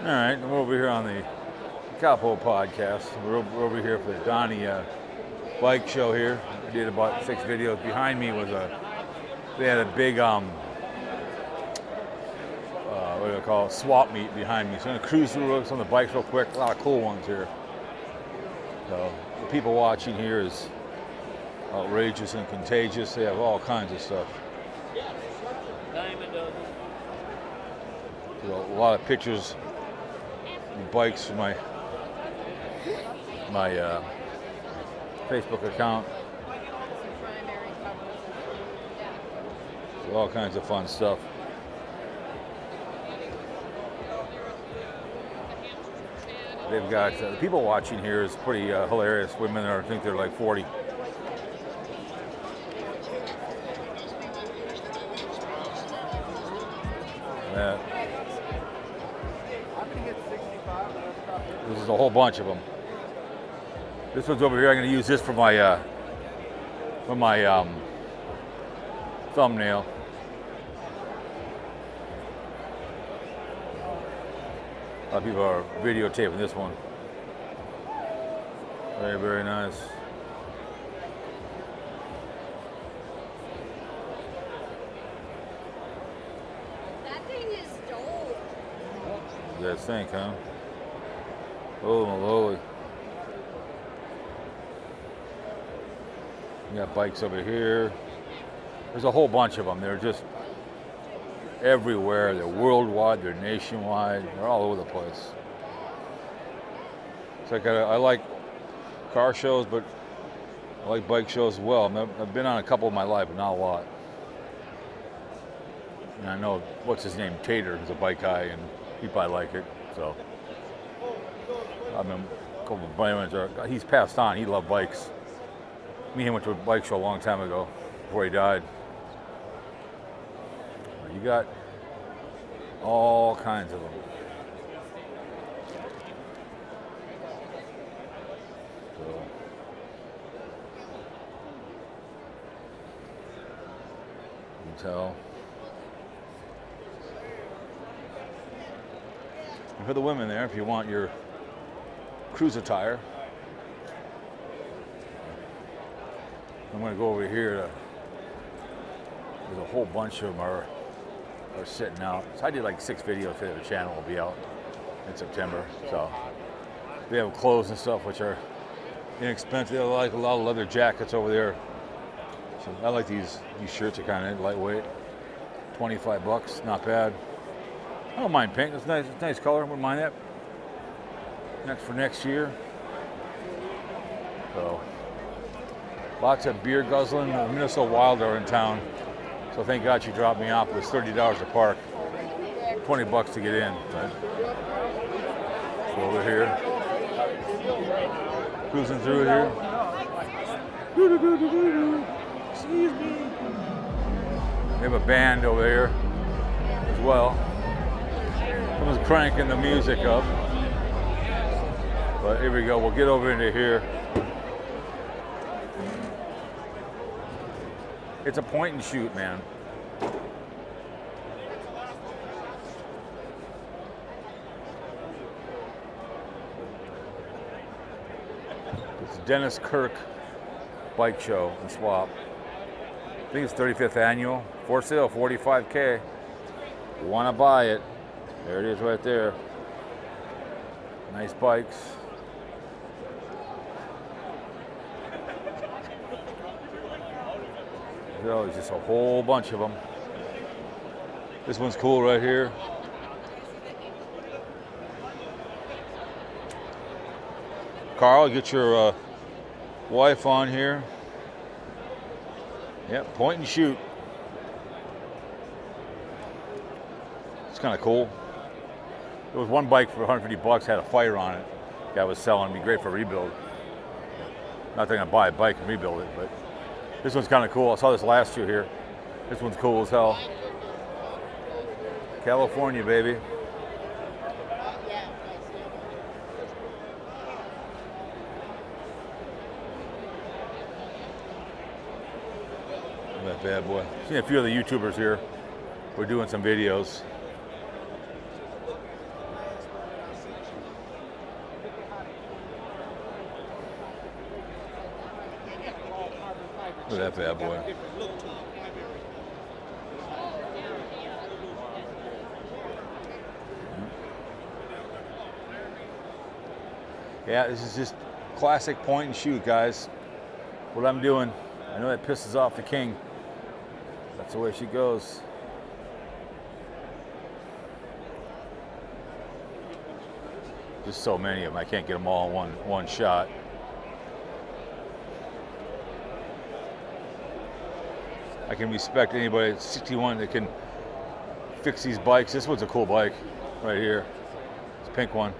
All right, we're over here on the Cowpote podcast. We're over here for the Donnie bike show here. We did about 6 videos. Behind me was they had a big, what do they call it, swap meet behind me. So I'm going to cruise through some of the bikes real quick. A lot of cool ones here. So the people watching here is outrageous and contagious. They have all kinds of stuff. So a lot of pictures of bikes from my Facebook account. So all kinds of fun stuff. They've got the people watching here is pretty hilarious. Women I think they're like 40. This is a whole bunch of them. This one's over here. I'm going to use this for my thumbnail. A lot of people are videotaping this one. Very, very nice. That thing is dope. You guys think, huh? Oh, my lord. You got bikes over here. There's a whole bunch of them. They're just everywhere. They're worldwide. They're nationwide. They're all over the place. It's like I like car shows, but I like bike shows as well. I've been on a couple in my life, but not a lot. And I know, what's his name, Tater, who's a bike guy, and he probably like it. So I mean, a couple of friends he's passed on. He loved bikes. Me and him went to a bike show a long time ago, before he died. You got all kinds of them. So, you can tell. And for the women there, if you want your cruise attire, I'm going to go over here. There's a whole bunch of them are sitting out. So I did like 6 videos for the channel. Will be out in September. So they have clothes and stuff which are inexpensive. They like a lot of leather jackets over there. So I like these shirts. Are kind of lightweight. $25, not bad. I don't mind pink. It's nice. It's a nice color. Wouldn't mind that. Next year. So lots of beer guzzling. The Minnesota Wild are in town. So thank God you dropped me off. It was $30 to park, $20 to get in. Right? So over here, cruising through here. Excuse me. We have a band over there as well. Someone's cranking the music up. But here we go. We'll get over into here. It's a point and shoot, man. It's Dennis Kirk bike show and swap. I think it's 35th annual. For sale, $45K. You want to buy it? There it is right there. Nice bikes. There's just a whole bunch of them. This one's cool right here. Carl, get your wife on here. Yep, point and shoot. It's kind of cool. There was one bike for $150, had a fire on it. Guy was selling, it'd be great for a rebuild. Not that I'm gonna buy a bike and rebuild it, but this one's kind of cool. I saw this last year here. This one's cool as hell. California, baby. That bad boy. Seen a few of the YouTubers here. We're doing some videos. Look at that bad boy. Yeah, this is just classic point and shoot, guys. What I'm doing. I know that pisses off the king. That's the way she goes. Just so many of them. I can't get them all in one shot. I can respect anybody at 61 that can fix these bikes. This one's a cool bike right here. It's a pink one.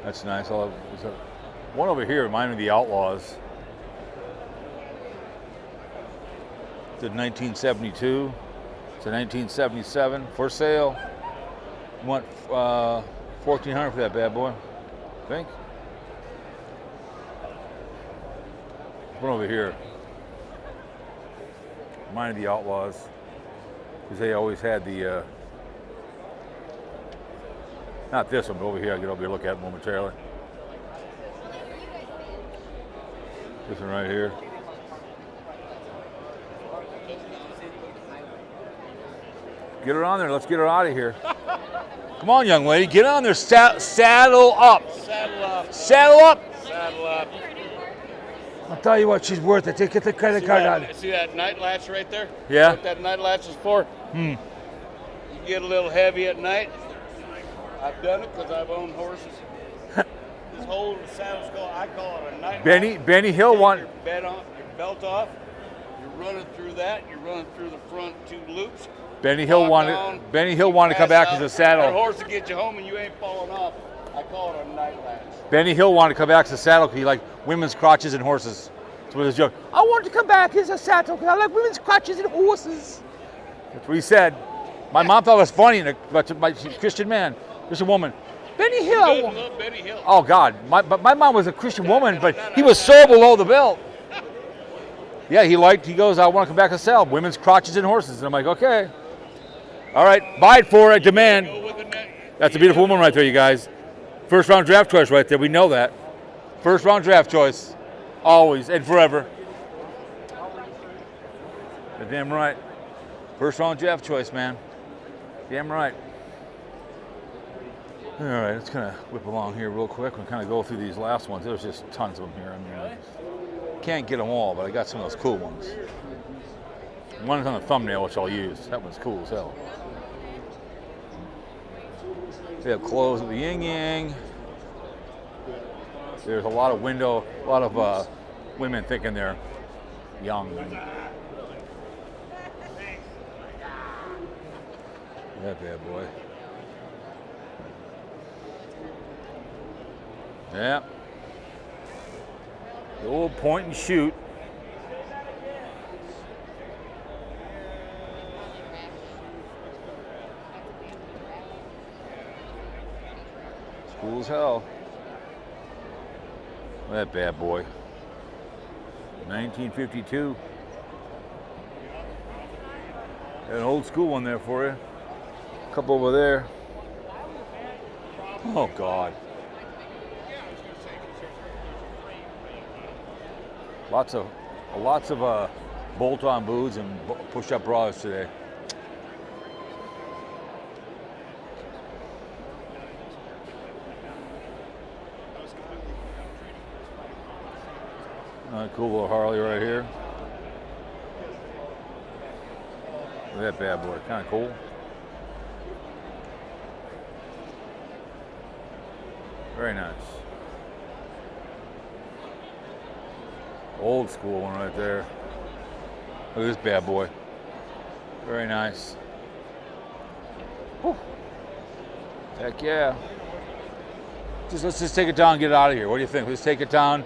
That's nice. There's one over here reminded me of the Outlaws. It's a 1972. It's a 1977 for sale. Want $1,400 for that bad boy, I think. One over here. Reminded of the Outlaws, because they always had the. Not this one, but over here. I'll get over here and look at it momentarily. This one right here. Get her on there. Let's get her out of here. Come on, young lady. Get on there. Saddle up. Saddle up. Saddle up. Saddle up. I'll tell you what, she's worth it. Get the credit card on. See that night latch right there? Yeah. What that night latch is for? You get a little heavy at night. I've done it because I've owned horses. This whole saddle's called, I call it a night latch. Benny Hill won. Your belt off. You're running through that. You're running through the front 2 loops. Benny Hill wanted to come back as a saddle. That horse to get you home and you ain't falling off. I call it a night latch. Benny Hill wanted to come back as a saddle because he liked women's crotches and horses. That's what his joke. I want to come back as a saddle because I like women's crotches and horses. That's what he said. My mom thought it was funny, but she's a Christian man, Christian woman. Benny Hill. I love Benny Hill. Oh God, my mom was a Christian woman, but he was so below the belt. Yeah, he goes, I want to come back as a saddle, women's crotches and horses. And I'm like, okay. All right, buy it for a demand. That's a beautiful woman right there, you guys. First round draft choice right there. We know that. First round draft choice. Always and forever. You're damn right. First round draft choice, man. Damn right. All right, let's kind of whip along here real quick and kind of go through these last ones. There's just tons of them here. I mean, I can't get them all, but I got some of those cool ones. One's on the thumbnail, which I'll use. That one's cool as hell. They have clothes with the yin yang. There's a lot of women thinking they're young. That bad boy. Yeah. The old point and shoot. It's cool as hell. That bad boy. 1952. An old school one there for you. A couple over there. Oh God. Lots of bolt-on boots and push-up bras today. Cool little Harley right here. Look at that bad boy, kind of cool. Very nice. Old school one right there. Look at this bad boy. Very nice. Whew. Heck yeah. Let's just take it down and get out of here. What do you think? Let's take it down.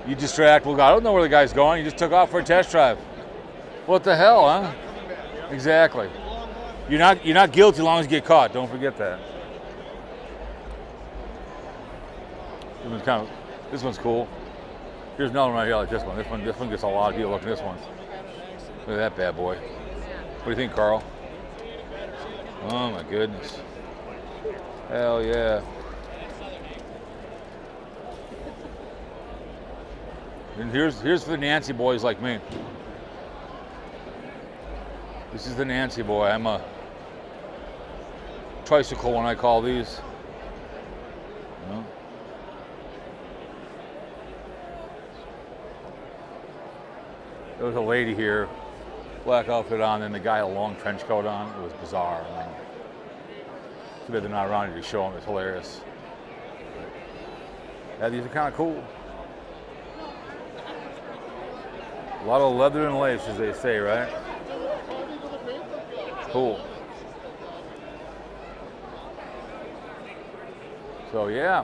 You distract. Well, I don't know where the guy's going. He just took off for a test drive. What the hell, huh? Exactly. You're not guilty as long as you get caught. Don't forget that. This one's cool. Here's another one right here like this one. This one gets a lot of people looking at this one. Look at that bad boy. What do you think, Carl? Oh my goodness. Hell yeah. And here's for the Nancy boys like me. This is the Nancy boy. I'm a tricycle when I call these. You know? There was a lady here, black outfit on, and the guy a long trench coat on. It was bizarre. I mean, too bad they're not around here to show them. It's hilarious. Yeah, these are kind of cool. A lot of leather and lace, as they say, right? Cool. So yeah,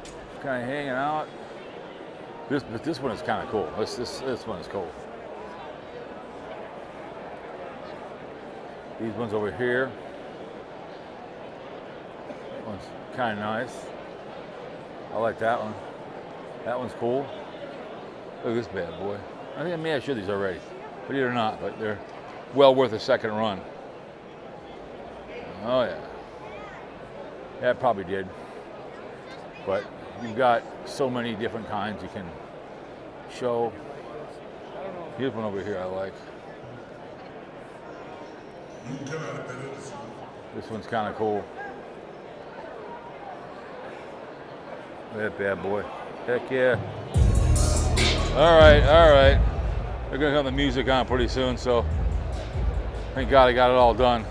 just kind of hanging out. This one is kind of cool. This one is cool. These ones over here. That one's kind of nice. I like that one. That one's cool. Look at this bad boy. I think I may have showed these already, but either not. But they're well worth a second run. Oh yeah. Yeah, it probably did. But you've got so many different kinds you can show. Here's one over here I like. This one's kind of cool. Look at that bad boy. Heck yeah. All right. They're gonna have the music on pretty soon, so thank God I got it all done.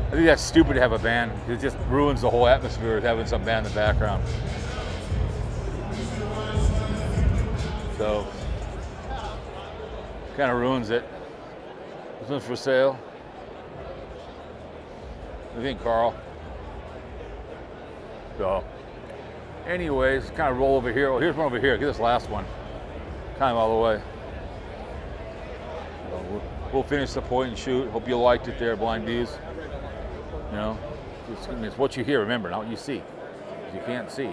I think that's stupid to have a band. It just ruins the whole atmosphere of having some band in the background. So, kind of ruins it. This one's for sale. What do you think, Carl? So, anyways, kind of roll over here. Oh, here's one over here. Get this last one. Kind of all the way. So we'll finish the point and shoot. Hope you liked it there, Blind Views. You know, it's what you hear, remember, not what you see. You can't see.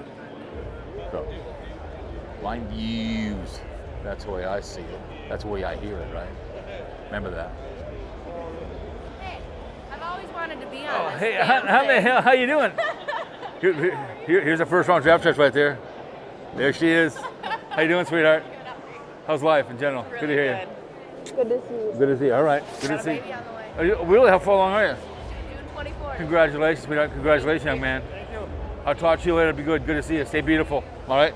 So, Blind Views. That's the way I see it. That's the way I hear it, right? Remember that. Hey, I've always wanted to be on Oh, this hey, damn how the thing. hell, how you doing? Here's the first round draft test right there. There she is. How you doing, sweetheart? How's life in general? Good to hear you. Good to see you. Good to see you. All right. Good Got to a see you. baby on the way. Are you really? How far along are you? June 24th. Congratulations, sweetheart. Congratulations, young man. Thank you. I'll talk to you later. Be good. Good to see you. Stay beautiful. All right?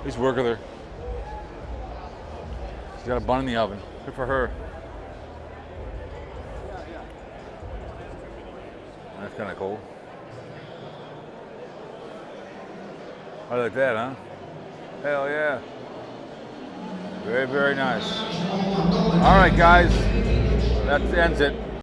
Please work with her. She's got a bun in the oven. Good for her. That's kind of cool. I like that, huh? Hell yeah. Very, very nice. All right, guys. That ends it.